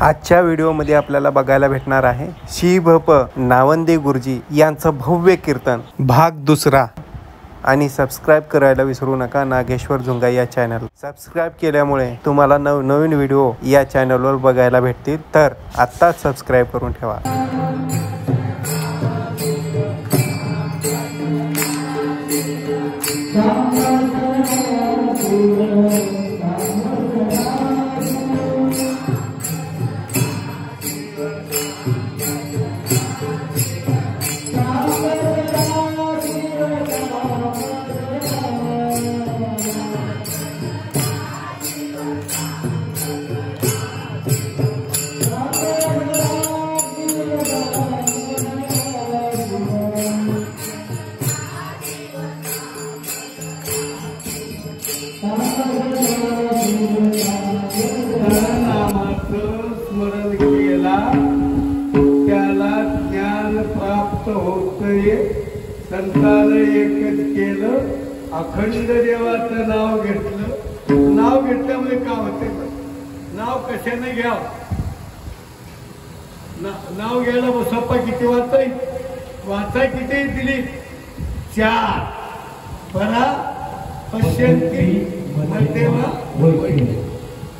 आजच्या व्हिडिओमध्ये आपल्याला बघायला भेटणार आहे श्री भप नावंदे गुरुजी यांचं भव्य कीर्तन भाग दुसरा। आणि सबस्क्राइब करायला विसरू नका नागेश्वर झुंगा या चॅनल। सबस्क्राइब केल्यामुळे तुम्हाला नवीन व्हिडिओ या चॅनलवर बघायला भेटतील, तर आत्ताच सबस्क्राइब करून ठेवा। स्मरण केला त्याला ज्ञान प्राप्त होतंय। संतानं एकच केलं, अखंड देवाचं नाव घेतलं। नाव घेतल्यामुळे काय होते? नाव कशाने घ्याव? नाव घ्यायला सोपा किती वाचाय किती दिली? 4 परा पश्यंती तेव्हा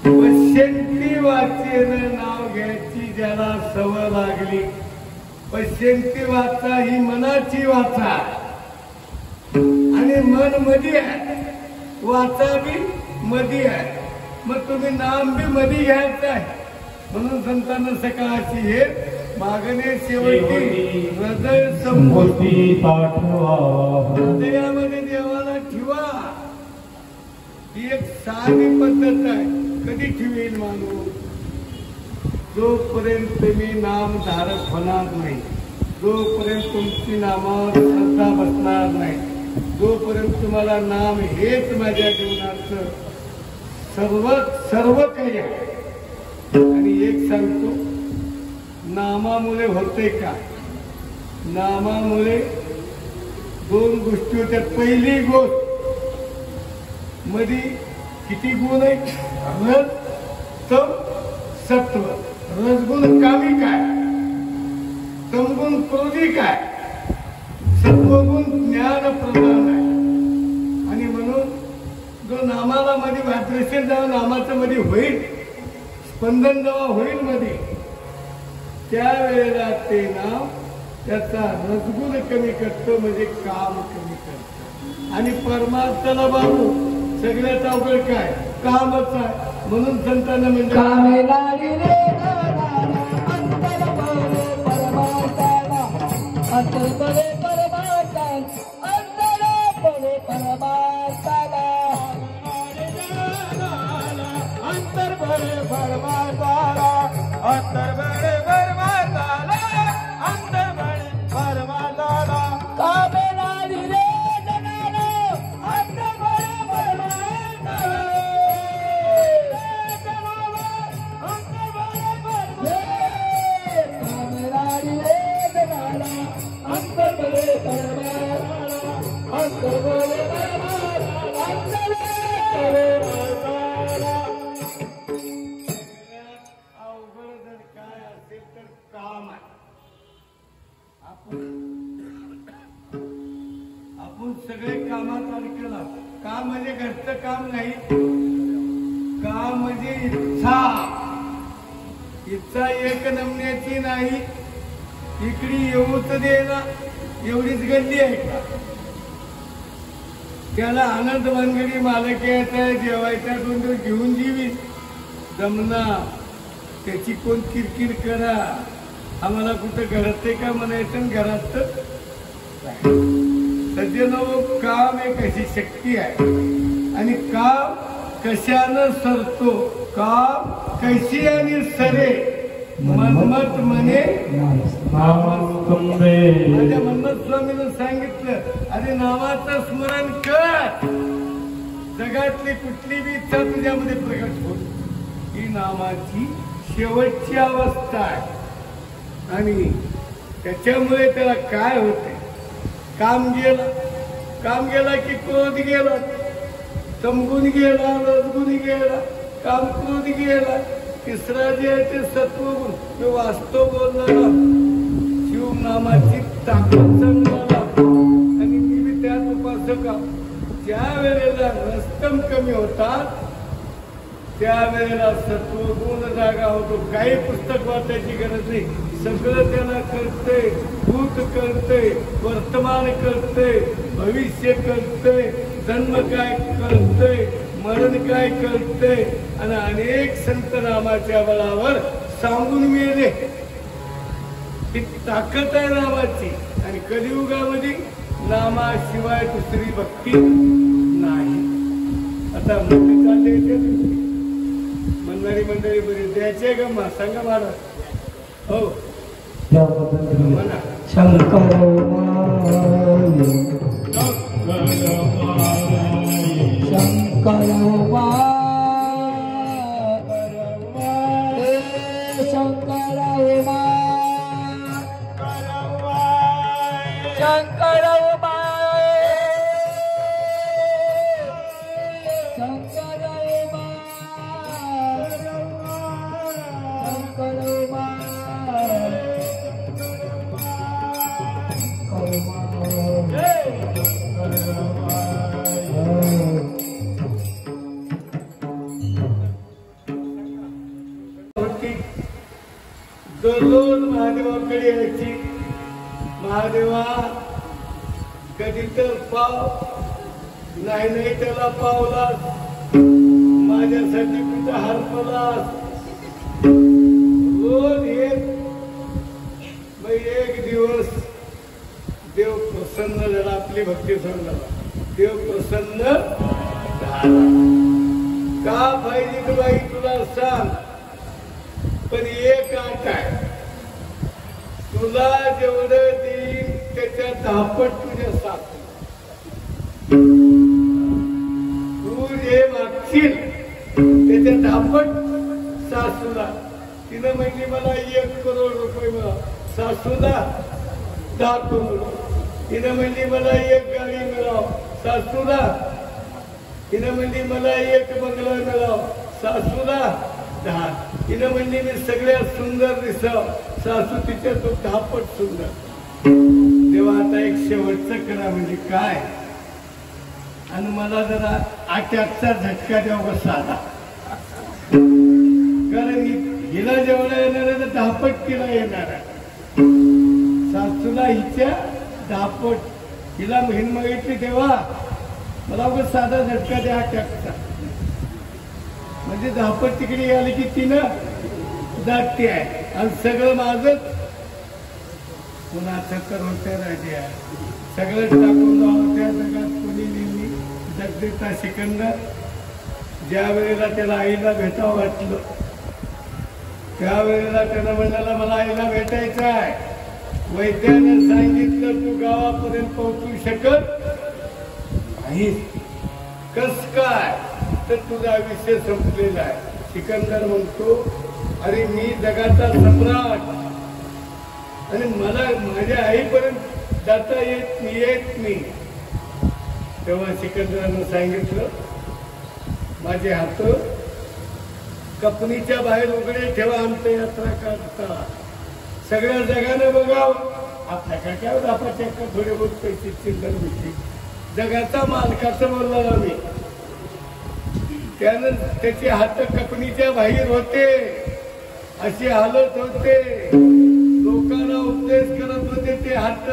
पश्यंती वाचेन नाव घ्यायची ज्याला सवय लागली। पश्यंती वाचा ही मनाची वाचा आणि मन मधी आहे, वाचा बी मधी आहे। मग तुम्ही नाम बी मधी घ्यायचं आहे। म्हणून संतांना सकाळची हे मागणे शेवटी हृदय संबोधी पाठवा, हृदयामध्ये देवाला ठेवा। ही एक साधी पद्धत आहे। कधी ठेवेल माणूस? जोपर्यंत मी नाम धारक होणार नाही, जोपर्यंत तुमची नामावर श्रद्धा बसणार नाही, जोपर्यंत तुम्हाला नाम हेच माझ्या जीवनाचं सर्व काही आहे। आणि एक सांगतो, नामामुळे होते का? नामामुळे 2 गोष्टी होत्यात। पहिली गोष्ट, मध्ये किती गुण आहेत? रज तम सत्व। रजगुण कामी काय? तमगुण क्रोधी काय? सत्वगुण ज्ञान प्रधान आहे। आणि म्हणून जो नामाला मध्ये व्हायब्रेशन जेव्हा नामाचं मध्ये होईल, स्पंदन जेव्हा होईल मध्ये, त्यावेळेला ते नाव त्याचा रजगुण कमी करतं, म्हणजे काम कमी करतं। आणि परमार्थाला बाबू सगळ्यात अवघड काय? कामच आहे। म्हणून संतांना म्हणजे आपण सगळे कामात अडकला। काम म्हणजे घरचं काम नाही, काम म्हणजे इच्छा। इच्छा एक नमण्याची नाही, इकडे येऊच देना एवढीच गल्ली आहे का? त्याला आनंद भानगडी मालक यायचा, जेवायचा 2 दिवस घेऊन जीवी जमना। त्याची कोण किरकिर करा, आम्हाला कुठं घरात का म्हणायचं? घरात सज्जनो, काम एक अशी शक्ती आहे। आणि काम कशानं सरतो? काम कैसी आणि सरे मनमत म्हणे माझ्या मनमत स्वामीनं सांगितलं, अरे नावाचं स्मरण कर, जगातली कुठली बी इच्छा तुझ्यामध्ये प्रकट होईल। ही नामाची शेवटची अवस्था आहे। आणि त्याच्यामुळे त्याला काय होते? काम गेला की क्रोध गेला, समगुण गेला, रजगुण गेला, काम क्रोध गेला, तिसरा जे आहे ते सत्वगुण, तो वास्तव बोलणारा, शिवनामाची ताकद सांगणारा, आणि मी बी त्यात उपासक. ज्या वेळेला रस्तम कमी होतात त्यावेळेला सत्वगुण जागा होतो. काही पुस्तक वाचायची गरज नाही, सगळं त्याला कळतंय. भूत कळतंय, वर्तमान कळतंय, भविष्य कळतंय, जन्म काय कळतंय, मरण काय कळतंय. आणि अनेक संत नामाच्या बळावर सांगून मिळेले. ही ताकद आहे नामाची. आणि कलियुगामध्ये नामाशिवाय दुसरी भक्ती नाही. आता मोठी चालले येते म्हणणारी मंडळी बरी द्यायचे का मा सांगा मला. हो म्हणा. शंकर दररोज महादेवाकडे यायची. महादेवा कधी तर पाव, नाही नाही त्याला पावलास, माझ्यासाठी तुझा हरपलास. रोज एक दिवस देव प्रसन्न झाला, आपली भक्ती झाला, देव प्रसन्न झाला. का पाहिजे तू बाई तुला सांग. पण एक आठ आहे, तुला जेवढं देईन त्याच्या 10 पट तुझ्या साथ. तू जे मागशील त्याच्या 10 पट सासूला. तिनं म्हणजे मला 1 करोड रुपये मिळाव, सासूला 10 करोड. तिनं म्हणजे मला 1 गाडी मिळाव, सासूला. तिनं म्हणजे मला 1 बंगला मिळाव, सासूला 10. तिनं म्हणजे मी सगळ्यात सुंदर दिसाव, सासू तिच्या तो 10 पट सुंदर. तेव्हा आता एक शेवटचं करा म्हणजे काय. आणि मला जरा अटॅकचा झटका द्या बघ साधा. कारण हिला जेवढा येणार आहे तर 10 पट तिला येणार आहे. सासूला हिच्या 10 पट. हिला बहीण मागितली तेव्हा मला बघ साधा झटका द्या अटॅकचा. म्हणजे 10 पट तिकडे आली की तिनं जाते आहे. आणि सगळं माझंच कुणाचं तर होतं राजे आहे. सगळं टाकून जावं त्या जगात कोणी नेहमी जगदेता सिकंदर. ज्या वेळेला त्याला आईला भेटावं वाटलं त्यावेळेला त्यानं म्हणाला मला आईला भेटायचं आहे. वैद्यानं सांगितलं तू गावापर्यंत पोहोचू शकत नाही. कस काय तर तुझा विषय संपलेला आहे. सिकंदर म्हणतो अरे मी जगाचा सम्राट आणि मला माझ्या आईपर्यंत जाता येत नाही. तेव्हा सिकंदरानं सांगितलं माझे हात कपनीच्या बाहेर उघडे ठेवा, आमच्या यात्रा करता सगळ्या जगानं बघाव. आपल्या काय आपण चक्क थोडे बहुत पैसे चिल्लर होते. जगाचा मालकाचं बोलला मी. त्यानं त्याचे हात कपनीच्या बाहेर होते, अशी हालत होते. लोकांना उपदेश करत होते ते हात.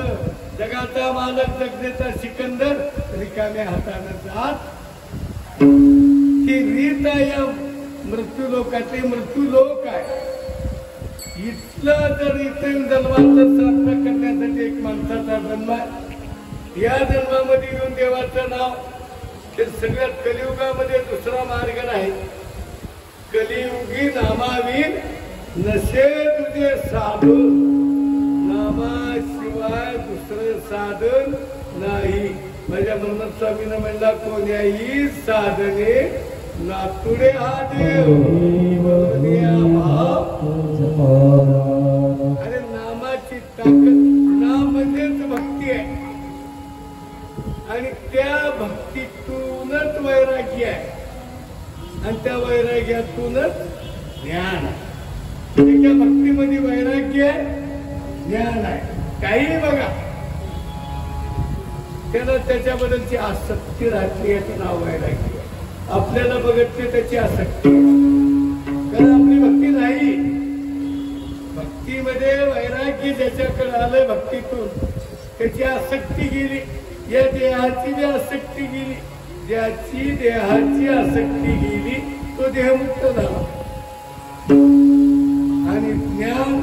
जगाचा मालक जगदेचा सिकंदर रिकाम्या हातानं जात. ही रीत आहे या मृत्यू लोकाचे. मृत्यू लोक आहे. इथलं जर इथं जन्माचं सार्थक करण्यासाठी एक माणसाचा जन्म आहे. या जन्मामध्ये येऊन देवाचं नाव हे सगळ्यात कलियुगामध्ये दुसरा मार्ग नाही. कलियुगी नामावीन नसे तुझे साधन. नामाशिवाय दुसरं साधन नाही. माझ्या म्हणत स्वामीनं म्हणला कोण्याही साधने नातुडे हा देव. अरे नामाची ताकद. नाम म्हणजेच भक्ती आहे आणि त्या भक्तीतूनच वैराग्य आहे आणि त्या वैराग्यातूनच ज्ञान आहे. त्याच्या भक्तीमध्ये वैराग्य आहे, ज्ञान आहे. काही बघा त्याला त्याच्याबद्दलची आसक्ती राहते, याचं नाव वैराग्य. आपल्याला बघत ते त्याची आसक्ती, कारण आपली भक्ती नाही. भक्तीमध्ये वैराग्य ज्याच्याकडे आलं, भक्तीतून त्याची आसक्ती गेली, या देहाची बी आसक्ती गेली. ज्याची देहाची आसक्ती गेली तो देहमुक्त झाला. आणि ज्ञान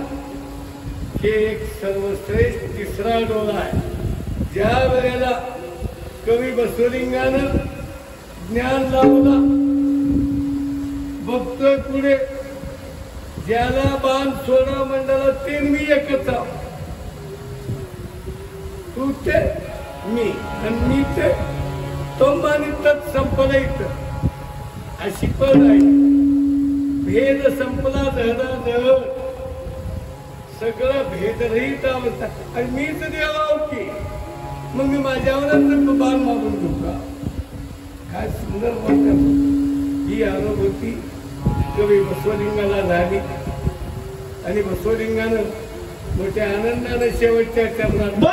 हे एक सर्वश्रेष्ठ तिसरा डोळा आहे. ज्या वेळेला कवी बसवलिंगानं ज्ञान लावला, बघतोय पुढे, ज्याला बाण सोडा मंडला ते मी एकच आहो. तू ते मी आणि मी ते तो मानितच संपला इथं, अशी पण आहे. भेद संपला धडा धड, सगळं भेदरहित अवस्था. आणि मीच देवा होती, मग मी माझ्यावरच बाण मारून घेऊ का? काय सुंदर वाटत. ही अनुभूती कवी बसवलिंगाला झाली आणि बसवलिंगानं मोठ्या आनंदानं शेवटच्या चरणात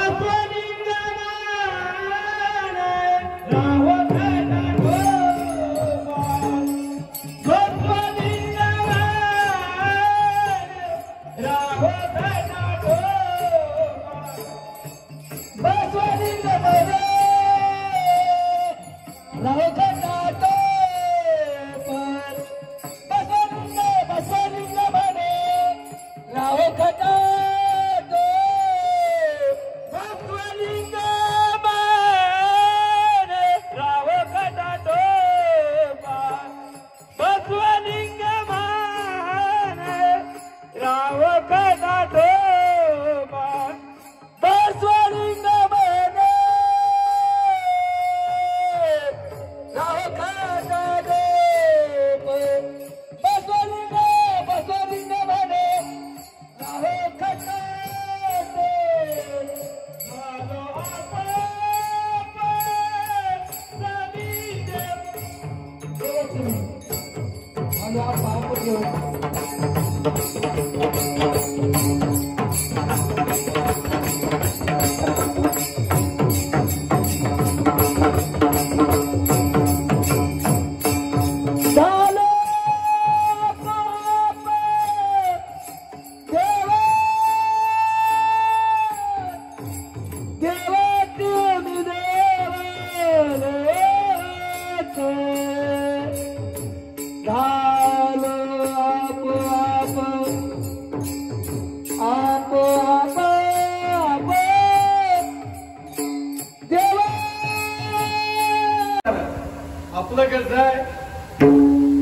आपलं कसं आहे,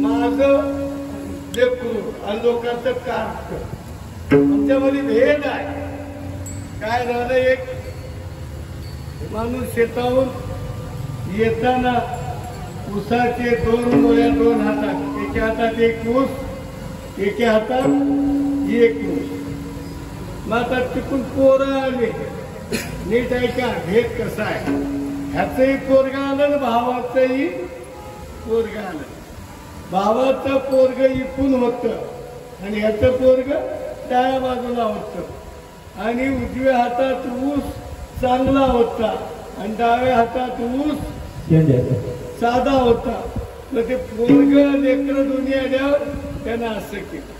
माझं लेकरू आणि लोकांचं कार्ट, आमच्यामध्ये भेद आहे. काय झालं, एक माणूस शेतावरून येताना ऊसाचे 2 मोळ्या 2 हातात, एका हातात 1 ऊस, एका हातात 1 ऊस. मग आता तिकून पोरं आले, नीट ऐका भेद कसा आहे. ह्याचंही पोरगा आलं ना भावाचंही पोरगा आलं. भावाचं पोरग इकून होतं आणि ह्याचं पोरग डाव्या बाजूला होतं आणि उजव्या हातात ऊस चांगला होता आणि डाव्या हातात ऊस साधा होता. मग ते पोरग लेकरं दोन्ही आल्यावर त्यानं असं केलं.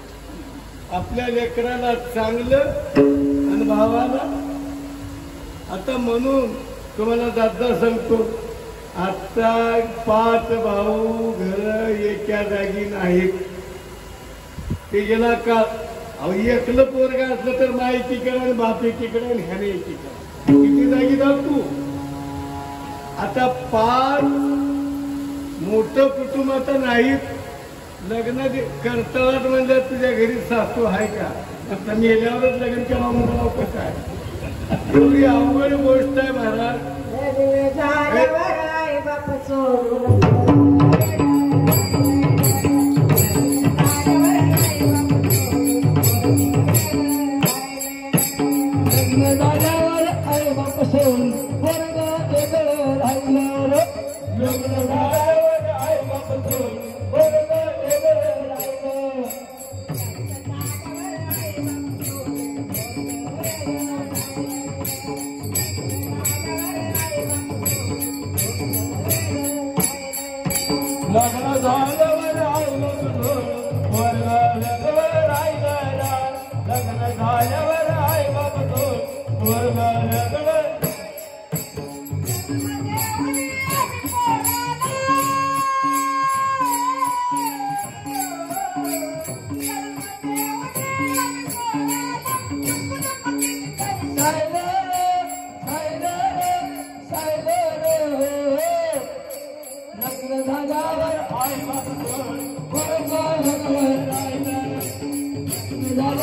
आपल्या लेकराला चांगलं आणि भावाला. आता म्हणून तुम्हाला दादा सांगतो, आता 5 भाऊ घर एका जागी नाहीत. ते गेला का, अहो एकलं पोरग असलं तर मा एकीकडे आणि बाप एकीकडे आणि ह्याने एकीकडे, किती जागी जाऊ तू. आता 5 मोठं कुटुंब आता नाहीत. लग्न करताना म्हणजे तुझ्या घरी सासू आहे का, आता मेल्यावरच लग्न करावं म्हणून कसं आहे. एवढी अवघड गोष्ट आहे महाराज.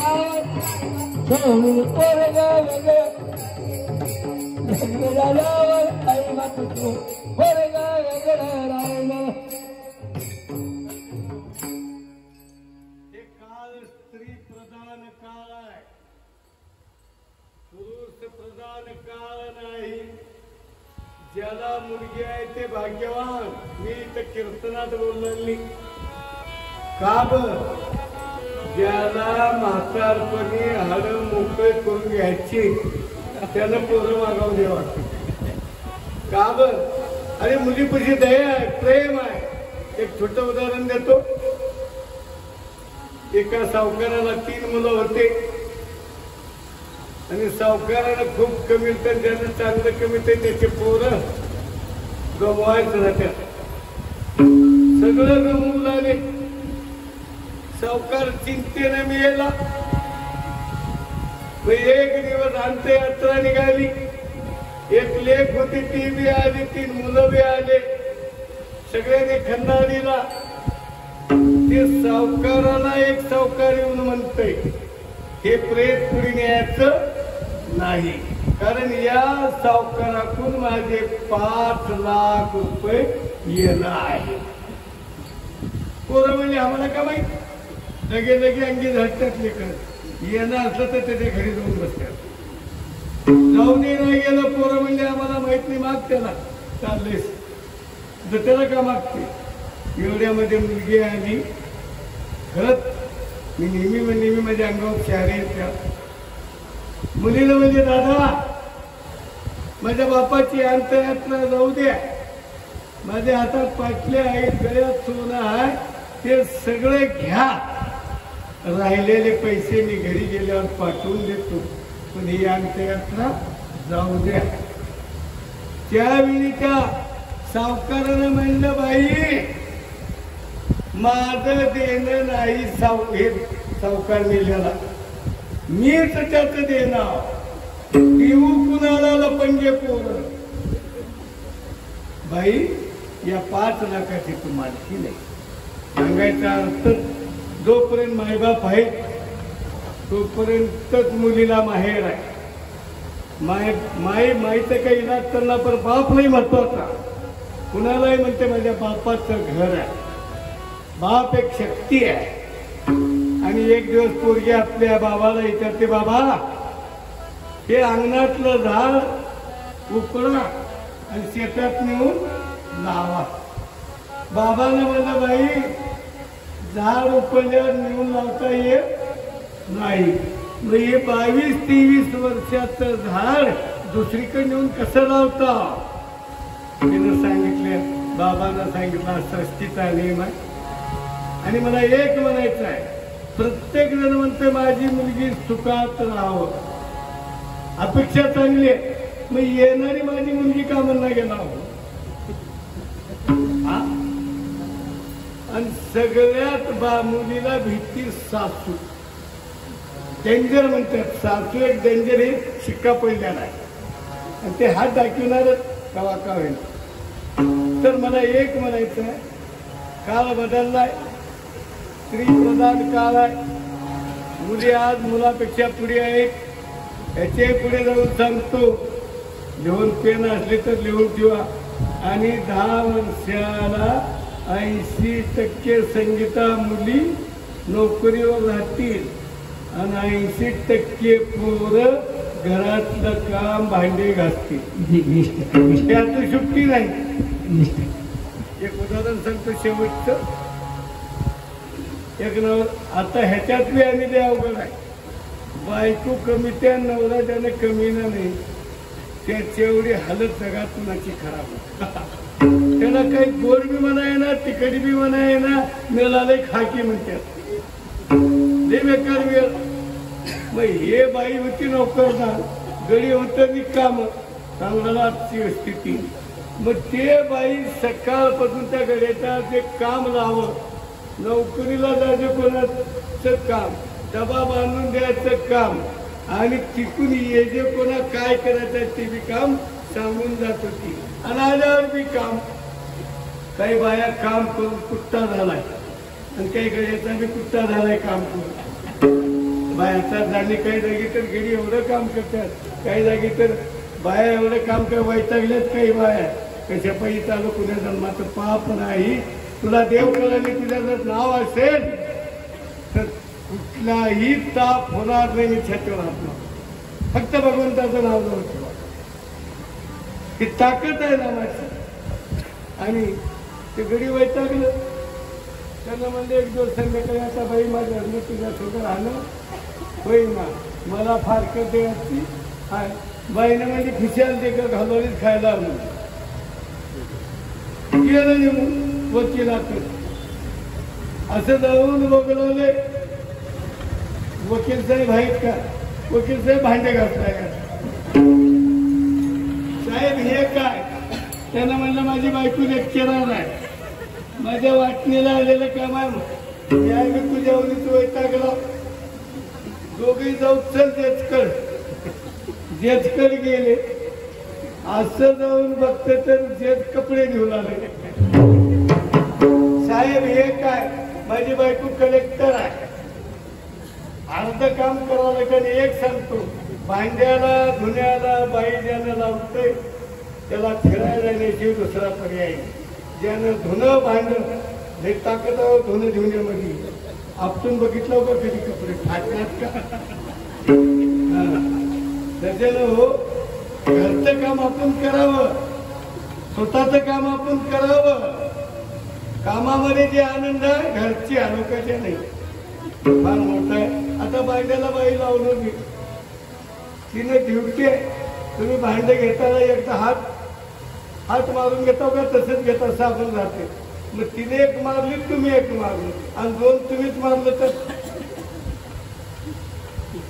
सोडून पोरगा वेगळं लग्न झाल्यावर आई मातू पोरगा वेगळं राहिलं. हे काळ स्त्री प्रधान काळ आहे, पुरुष प्रधान काळ नाही. ज्याला मुलगी आहे ते भाग्यवान. मी इथं कीर्तनात बोलली का बर, ज्याला म्हातारपणी हाड मोकळे करून घ्यायची त्यानं पोरं मागावं द्यावं वाटतं का बर. अरे मुलीपाशी दया आहे, प्रेम आहे. एक छोटं उदाहरण देतो. एका सावकाराला 3 मुलं होते आणि सावकारानं खूप कमी तर ज्यानं चांगलं कमी तर त्याचे पोरं गमवायचं राहत्या. सगळं गमवून लागले. सावकार चिंतेने मिळेला. एक दिवस अंत्ययात्रा निघाली. एक लेख होती ती बी आली, 3 मुलं बी आले. सगळ्यांनी खन्ना दिला. ते सावकाराला एक सावकार येऊन म्हणतंय हे प्रेत पुढे न्यायचं नाही, कारण या सावकाराकडून माझे 5 लाख रुपये येणं आहे. पोरं म्हणजे आम्हाला का माहित, लगे लगे अंगी झटतात लेकर. येणं असलं तर त्याच्या घरी जाऊन बसतात. जाऊ दे नाही गेलं पोरं म्हणजे आम्हाला माहित नाही, माग त्याला चाललेस तर त्याला का मागते. एवढ्यामध्ये मुलगी आली. खरंच मी नेहमी माझ्या अंगावर चारे येत्या. मुलीला म्हणजे दादा माझ्या बापाची अंत्ययात्रा जाऊ द्या, माझ्या हातात पाटले आहेत, गळ्यात सोनं आहे, ते सगळे घ्या, राहिलेले पैसे मी घरी गेल्यावर पाठवून देतो, पण ही अंत्ययात्रा जाऊ द्या. त्यावेळी त्या सावकारानं म्हणलं बाई माझं देणं नाही सावकार मेल्याला, मीच त्याचं देणार. देऊ कुणाला लपंगे पोर. बाई या 5 लाखाची तू मालकी नाही. सांगायचा अर्थ जोपर्यंत मायबाप आहे तोपर्यंतच मुलीला माहेर आहे. माईचं काही इलाज करणार, पण बाप नाही महत्वाचा. कुणालाही म्हणते माझ्या बापाचं घर आहे. बाप एक शक्ती आहे. आणि एक दिवस पोरगी आपल्या बाबाला विचारते, बाबा हे अंगणातलं झाड उपळा आणि शेतात नेऊन लावा. बाबाने म्हणलं बाई झाड उपळल्यावर नेऊन लावता येत नाही. मग हे 22-23 वर्षाचं झाड दुसरीकडे नेऊन कसं लावता. तिनं सांगितलं, बाबांना सांगितलं सृष्टीचा नियम आहे. आणि मला एक म्हणायचं आहे, प्रत्येक जण म्हणते माझी मुलगी सुखात राहावं, अपेक्षा चांगली आहे. मग येणारी माझी मुलगी का म्हणला गेला हो. आणि सगळ्यात मुलीला भीती सासू. डेंजर म्हणतात. सासू एक डेंजर हे शिक्का पडलेला आहे आणि ते हात दाखवणारच कवा का होईल. तर मला एक म्हणायचं आहे, काळ बदललाय, स्त्री प्रधान काळ आहे. मुली आज मुलापेक्षा पुढे आहेत. याचे पुढे जाऊन सांगतो, लिहून पेन असले तर लिहून ठेवा. आणि 10 वर्षाला 80% संगीता मुली नोकरीवर राहतील आणि 80% पोरं घरातलं काम भांडे घासतील. त्यात सुट्टी नाही. एक उदाहरण सांगतो शेवटचं. एक आता ह्याच्यातली आणि ते अवघड आहे. बायको कमी त्या नवरा त्याने कमी ना नाही, त्याची एवढी हालत जगात कुणाची खराब होती. त्याला काही गोड बी म्हणाय ना, तिखट बी म्हणाय ना, मिळाले खाकी म्हणतात. लय बेकार वेळ. मग हे बाई होती नोकरदार, गडी होतं काम, चांगला स्थिती. मग ते बाई सकाळपासून त्या गड्याचा ते काम लावं, नोकरीला जायचं कोणाचं काम, डबा बांधून द्यायचं काम, आणि तिकून ये जे कोणा काय करायचं ते बी काम सांगून जात होती. आणि आल्यावर बी काम. काही बाया काम करून कुट्टा झालाय आणि काही गड्याचा बी कुट्टा झालाय काम करून. बाय आता झाली काही जागी तर गेली एवढं काम करतात, काही जागी तर बाया एवढं काम कर वैतागल्यात काही बाया कशा पायी चालू कुण्या जन्माचं पाप नाही. तुला देव कळाले तुझ्या जर नाव असेल तर कुठलाही ताप होणार नाही. छातीवर हात फक्त भगवंताचं नाव जवळ ठेवा. ही ताकद आहे नामाची. आणि ते गडी वैतागलं. त्यांना म्हणजे एक दिवस संध्याकाळी आता बाई माझ्या हरणे तुझ्या सोबत राहणं होईना, मला फार करते असती. बाईने म्हणजे खुशाल ते का घालवलीच खायला आणून गेलं निघून वकिलाकडे. असं जाऊन बघलवले. वकील साहेब आहेत का? वकील साहेब भांडे घासताय का? साहेब हे काय? त्यांना म्हणलं माझी बायको लेक्चरर आहे, माझ्या वाटणीला आलेलं काम आहे. या तुझ्या तू वैतागला. दोघे जाऊ चल जेचकड गेले. असं जाऊन बघते तर जेच कपडे घेऊन आले. साहेब हे काय? माझी बायको कलेक्टर आहे, अर्ध काम करावं लागेल. एक सांगतो, भांड्याला धुण्याला बाई ज्यानं लावतंय त्याला फिरायला जाण्याची दुसरा पर्याय. ज्यानं धुणं भांडं हे ताकद धुणं धुण्यामध्ये आपण बघितलं का कधी कपडे फाटण्यात का? त्याच्यानं हो घरचं काम आपण करावं, स्वतःचं काम आपण करावं. कामामध्ये जे आनंद आहे घरची आलोकाचे नाही, फार मोठा आहे. आता भांड्याला बाई लावलं मी, तिने ड्युटी आहे. तुम्ही भांडे घेताना एकदा हात मारून घेता का तसंच घेता साबण राहते. मग तिने एक मारली तुम्ही एक मारली आणि दोन तुम्हीच मारलं तर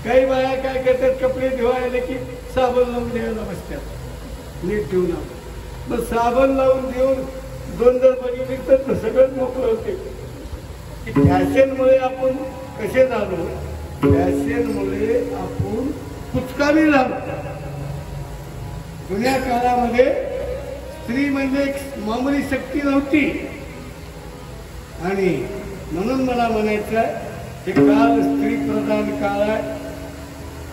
काही बाया काय करतात, कपडे धुवायला की साबण लावून द्यायला बसतात नीट ठेवून. मग साबण लावून देऊन दोन जर बघितली तर सगळंच मोकळं होते. फॅशनमुळे आपण कसे झालो? फॅशनमुळे आपण कुचकामी झालो. जुन्या काळामध्ये स्त्री म्हणजे एक मामूली शक्ती नव्हती. आणि म्हणून मला म्हणायचं हे काळ स्त्री प्रधान काळ आहे.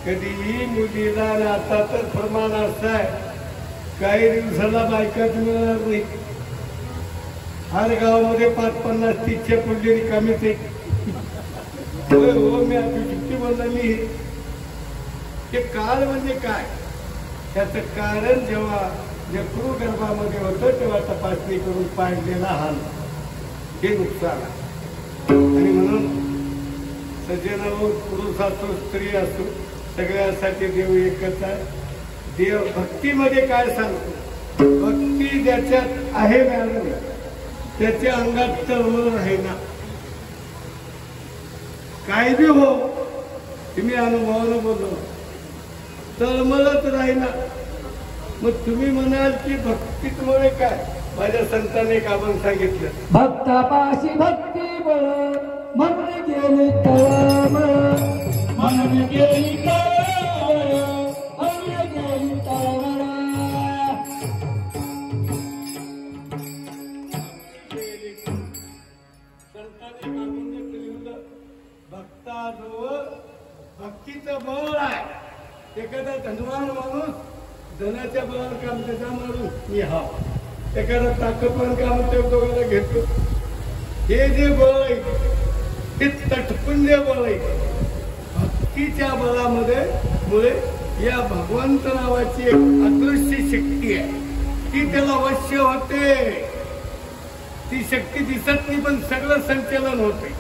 कधीही मुलीला आणि आता तर प्रमाण असं आहे, काही दिवसाला बायकाच मिळणार नाही. हर गावामध्ये 5-50 30 पुढली रिकामीच आहे. हो मी आता किती बोलली. हे काळ म्हणजे काय? त्याचं कारण जेव्हा लेकरू गर्भामध्ये होतं तेव्हा तपासणी करून पाडलेला हाल हे नुकसान आहे. आणि म्हणून सज्जन पुरुष असो स्त्री असो सगळ्यासाठी देव एकच आहे. देव भक्तीमध्ये काय सांगतो? भक्ती ज्याच्यात आहे मॅडम त्याच्या अंगात तळमळ राहीना. काय बी हो, तुम्ही अनुभवानं बोललो तळमळच राहीना. मग तुम्ही म्हणाल की भक्तीमुळे काय? माझ्या संतांनी एक आपण सांगितलं, भक्तापाशी भक्ती बळ मन गेली तळमळ, मन गेली तळमळ, मन गेली तळमळ. संतांनी मागून लिहिलं भक्ताजवळ भक्तीचं बळ आहे. एखादा धनवान माणूस धनाच्या बळावर काम त्याचा माणूस मी हा. एखादा ताकदवान काम त्या दोघांना घेतो. हे जे बळ आहे ते तटपुंज बळ आहे. भक्तीच्या बळामध्ये मुळे या भगवंत नावाची एक अदृश्य शक्ती आहे, ती त्याला वश्य होते. ती शक्ती दिसत नाही पण सगळं संचलन होते.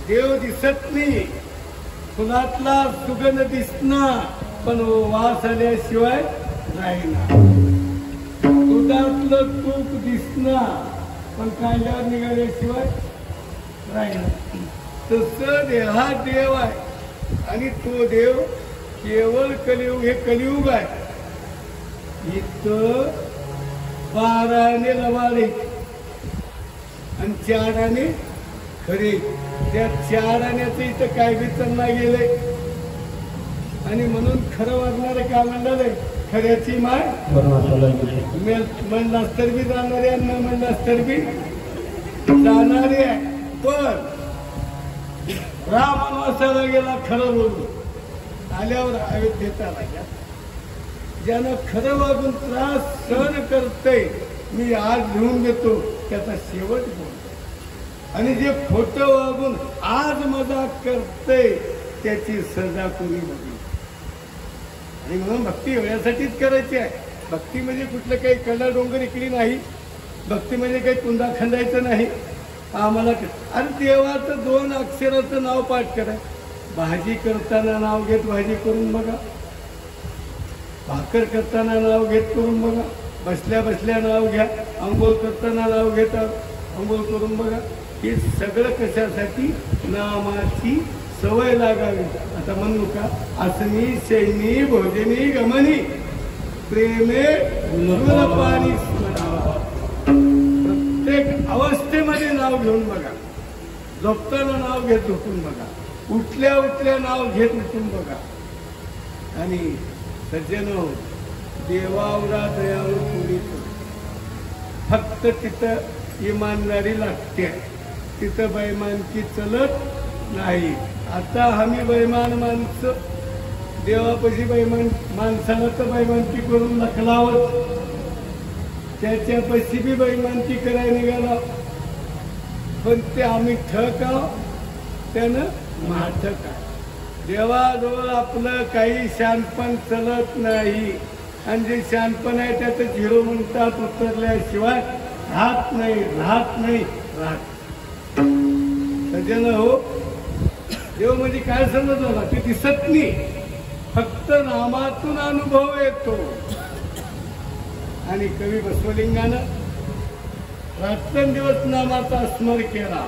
देव दिसत नाही, फुलातला सुगंध दिसणार पण वास आल्याशिवाय राहीना. दुधातलं तूप दिसणार पण कांद्यावर निघाल्याशिवाय राहीना. तसं देहा देव आहे आणि तो देव केवळ कलियुग हे कलियुग आहे. इथं 12 लवाळे आणि 4 खरे. त्या 4 इथं काय बी त्यांना गेले. आणि म्हणून खरं वागणारं काय म्हणलं खऱ्याची माय म्हणलास तर बी जाणारे आणि न म्हणलास तर बी जाणारे आहे. पण राम वनवासाला गेला खरं बोलून, आल्यावर अयोध्येत आला. ज्यानं खरं वागून त्रास सहन करतय, मी आज लिहून देतो त्याचा शेवट बोलतो. आणि जे खोटं वागून आज मजाक करतय त्याची सजा कोणी बघली. आणि म्हणून भक्ती एवढ्यासाठीच करायची आहे. भक्ती म्हणजे कुठलं काही कडा डोंगर इकडी नाही. भक्ती म्हणजे काही कुंदा खंदायचं नाही. आम्हाला अरे देवाचं 2 अक्षराचं नाव पाठ करा. भाजी करताना नाव घेत भाजी करून बघा, भाकर करताना नाव घेत करून बघा, बसल्या बसल्या नाव घ्या, अंघोळ करताना नाव घेता अंघोळ करून बघा. हे सगळं कशासाठी? नामाची सवय लागावी. आता म्हणू का, असनी शैनी भोजनी गमनी प्रेमे पाणी स्मरावा. प्रत्येक अवस्थेमध्ये नाव घेऊन बघा. झोपताना नाव घेत झोपून बघा, उठल्या उठल्या नाव घेत उठून बघा. आणि सज्जनो, देवावरा दयाळू कोणी फक्त तिथं इमानदारी लागते, तिथं बैमानकी चलत नाही. आता आम्ही बैमान माणसं देवापाशी बैमान माणसाला तर बैमानकी करून लखलावत, त्याच्यापाशी बी बैमानकी करायला निघाला. पण ते आम्ही ठक आहोत, त्यानं माठक आहे. देवाजवळ आपलं काही शानपण चलत नाही. आणि जे शानपण आहे त्याचं झिरो म्हणतात, उतरल्याशिवाय राहत नाही, राहत नाही, राहत. सज्जन हो, देव म्हणजे काय समजला? ते दिसत नाही, फक्त नामातून अनुभव येतो. आणि कवी बसवलिंगानं रात्रंदिवस नामाचा स्मर केला,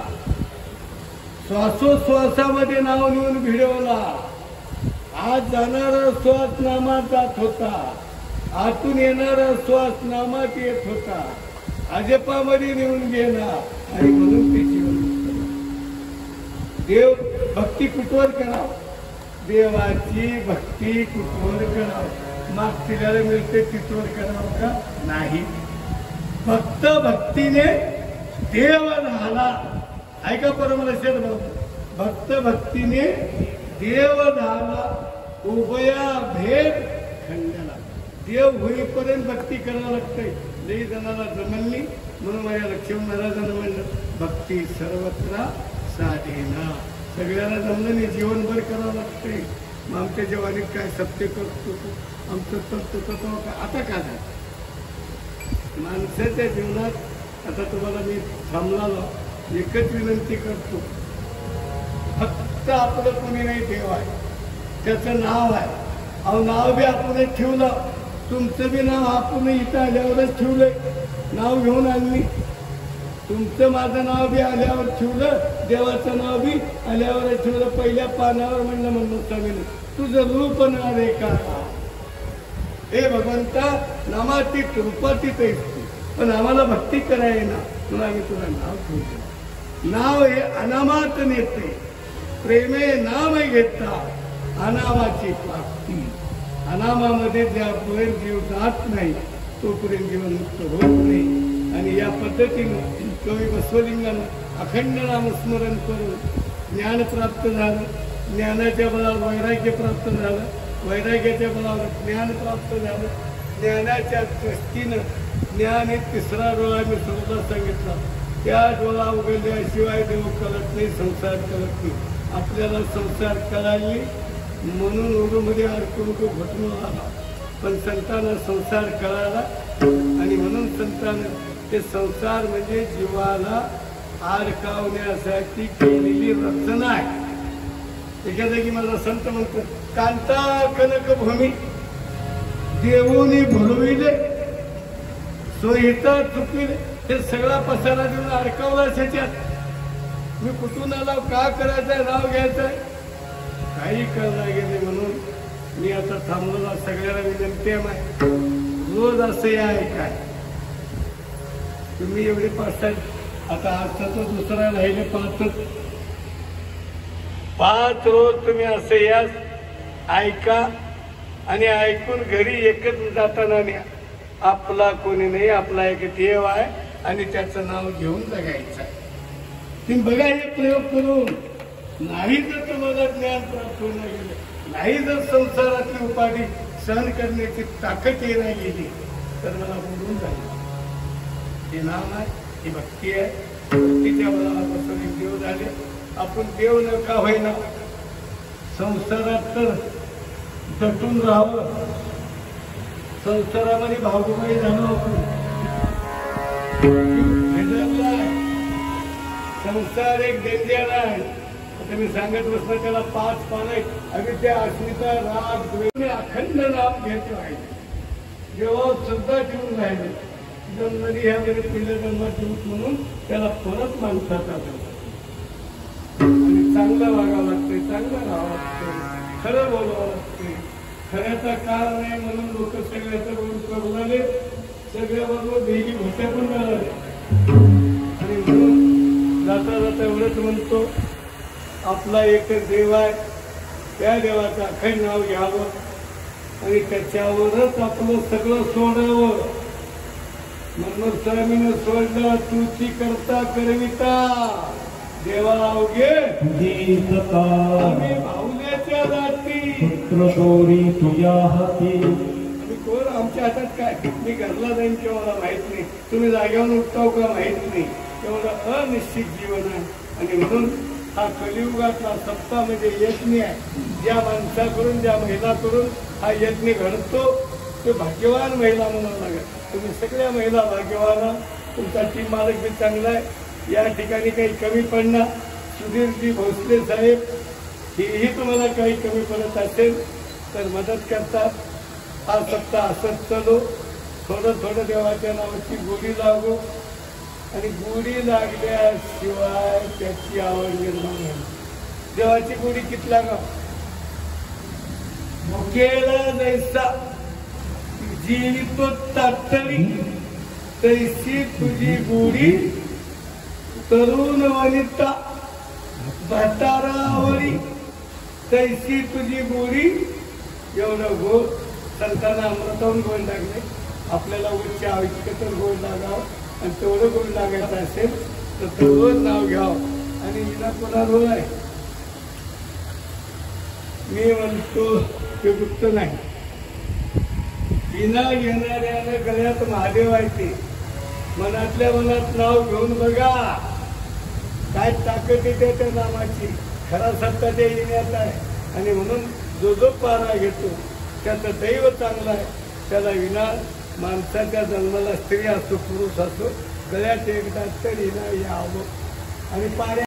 श्वासोश्वासामध्ये नाव नेऊन भिडवला. आज जाणारा श्वास नामात जात होता, आतून येणारा श्वास नामात येत होता, अजपामध्ये नेऊन गेला. आणि म्हणून ते जीवन देव भक्ती कुठवर करावं? देवाची भक्ती कुठवर करावं? मागच्याला मिळते तिथवर करावं का? नाही. फक्त भक्तीने देव झाला. ऐका परमलक्षात भक्त भक्तीने देव झाला, उभया भेद खंडला. देव होईपर्यंत भक्ती करावं लागतंय. लई जणाला जमली म्हणून माझ्या लक्ष्मण महाराजांना म्हणलं, भक्ती सर्वत्र साधेना. सगळ्याला जमलं नाही, जीवनभर करावं लागतंय. मग आमच्या जवानीत काय सत्य करतो, आमचं तत्व तत्व आता काय झालं माणसाच्या जीवनात. आता तुम्हाला मी थांबला एकच विनंती करतो, फक्त आपलं कोणी नाही, देव आहे, त्याचं नाव आहे. अहो नाव बी आपणच ठेवलं, तुमचं बी नाव आपण इथं आल्यावरच ठेवलंय. नाव घेऊन आणली, तुमचं माझं नाव बी आल्यावर ठेवलं, देवाचं नाव बी आल्यावरच ठेवलं. पहिल्या पानावर म्हणलं स्वामीने, तुझं रूप नारे का? हे भगवंता, नामातीत रूपातीत आहेस तू, पण आम्हाला भक्ती करायला ना, तुला आम्ही तुला नाव ठेवतो. नाव हे अनामात नेते, प्रेमे नाम घेता अनामाची प्राप्ती. अनामामध्ये ज्यापर्यंत जीव जात नाही तोपर्यंत जीवनमुक्त होत नाही. आणि या पद्धतीनं कवी बसवलिंगानं अखंड नामस्मरण करून ज्ञान प्राप्त झालं, ज्ञानाच्या बळावर वैराग्य प्राप्त झालं, वैराग्याच्या बळावर ज्ञान प्राप्त झालं. ज्ञानाच्या दृष्टीनं ज्ञान हे 3रा डोळा मी समजा सांगितला. त्या डोळा उघडल्याशिवाय देव कळत नाही, संसार कळत नाही. आपल्याला संसार कळाली म्हणून उडूमध्ये अडकून तो घटना आला, पण संतांना संसार कळाला. आणि म्हणून संतांना ते संसार म्हणजे जीवाला अडकावण्यासाठी केलेली रचना आहे. एका जागी माझा संत म्हणतो, कांता कनक भूमी देवोनी भरविले, सोयीता चुकविले. हे सगळा पसारा देऊन अडकावला त्याच्यात. मी कुठून आला, का करायचंय, नाव घ्यायचंय, काही करता गेले. म्हणून मी आता थांबवला. सगळ्याला विनंती आहे, रोज असं आहे काय तुम्ही एवढे 5 आता आजचा तो दुसरा राहिले 5 रोज तुम्ही असं या, ऐका. आणि ऐकून घरी एकच जाताना न्या. आपला कोणी नाही, आपला एक देव आहे आणि त्याचं नाव घेऊन जगायचं आहे. तुम्ही बघा हे प्रयोग करून. नाही जर तुम्हाला ज्ञान प्राप्त होऊन गेलं, नाही जर संसारातली उपाधी सहन करण्याची ताकद येणार गेली तर मला बोलून जाईल. हे नाम आहे, ही भक्ती आहे. भक्तीच्या बळापासून एक देव झाले. आपण देव नका होईना, संसारात तर दटून राहावं. संसारामध्ये भावगुमाई झालं आपण. संसार एक डेंजर आहे. आता मी सांगत बसलं त्याला 5 पानं आहेत. अविद्या, अस्मिता, राग, द्वेष, अखंड नाम घेत राहिले. जेव्हा सुद्धा ठेवून राहिले जन्मरी ह्या वेळी पहिल्या जन्मात ठेवूत म्हणून त्याला परत माणसाचा आणि चांगलं वागावं लागतंय, चांगलं राहावं लागतंय, खरं बोलावं लागतंय. खऱ्याचा काळ नाही म्हणून लोक सगळ्याचं बोलून करू सगळ्याबरोबर देही भोट्या पण मिळाले. आणि म्हणून जाता जाता एवढंच म्हणतो, आपला एकच देव आहे, त्या देवाचं अखंड नाव घ्यावं आणि त्याच्यावरच आपलं सगळं सोडावं. म्हणून स्वामीनं सोडलं तुझी करता करविता देवा अवघे आम्ही भावल्याच्या जाती पुत्र चोरी तुझ्या हाती. आम्ही कोण, आमच्या हातात काय? मी घरला जाईन किंवा मला माहित नाही, तुम्ही जागेवर उठताव का माहित नाही. तेवढं अनिश्चित जीवन आहे. आणि म्हणून हा कलियुगातला सत्ता म्हणजे यज्ञ आहे. ज्या माणसाकडून, ज्या महिलाकडून हा यज्ञ घडतो ते भाग्यवान महिला म्हणावं लागेल. तुम्ही सगळ्या महिला भाग्यवान, तुमचा टीम मालक बी चांगला आहे. या ठिकाणी काही कमी पडणार, सुधीरजी भोसले साहेब हेही तुम्हाला काही कमी पडत असेल तर मदत करतात. हा सत्ता असंच चालू, थोडं थोडं देवाच्या नावाची गोडी लागू. आणि गोडी लागल्याशिवाय त्याची आवड निर्माण होईल. देवाची गोडी किती लागा? भुकेला जैसा जीवितो ताटली तैसी तुझी गोडी, तरुण वनिता भटारावरी तैसी तुझी गोडी. एवढं गोड संतांना अमृताहून गोड लागले. आपल्याला उच्च आवश्यक तर गोड लागावं आणि तेवढं गोड लागायचं असेल तर तेवढंच नाव घ्यावं. आणि विना कोणावर आहे मी म्हणतो ते गुप्त नाही. विना घेणाऱ्यानं गळ्यात महादेव आहे ते. मनातल्या मनात नाव घेऊन बघा काय ताकद येते त्या नामाची. खरा सत्ता ते येण्यात आहे. आणि म्हणून जो जो पारा घेतो त्याचं दैव चांगलं आहे. त्याला विना माणसाच्या जन्माला स्त्री असो पुरुष असो गळ्यात एकदा तरी ना यावं. आणि पाऱ्या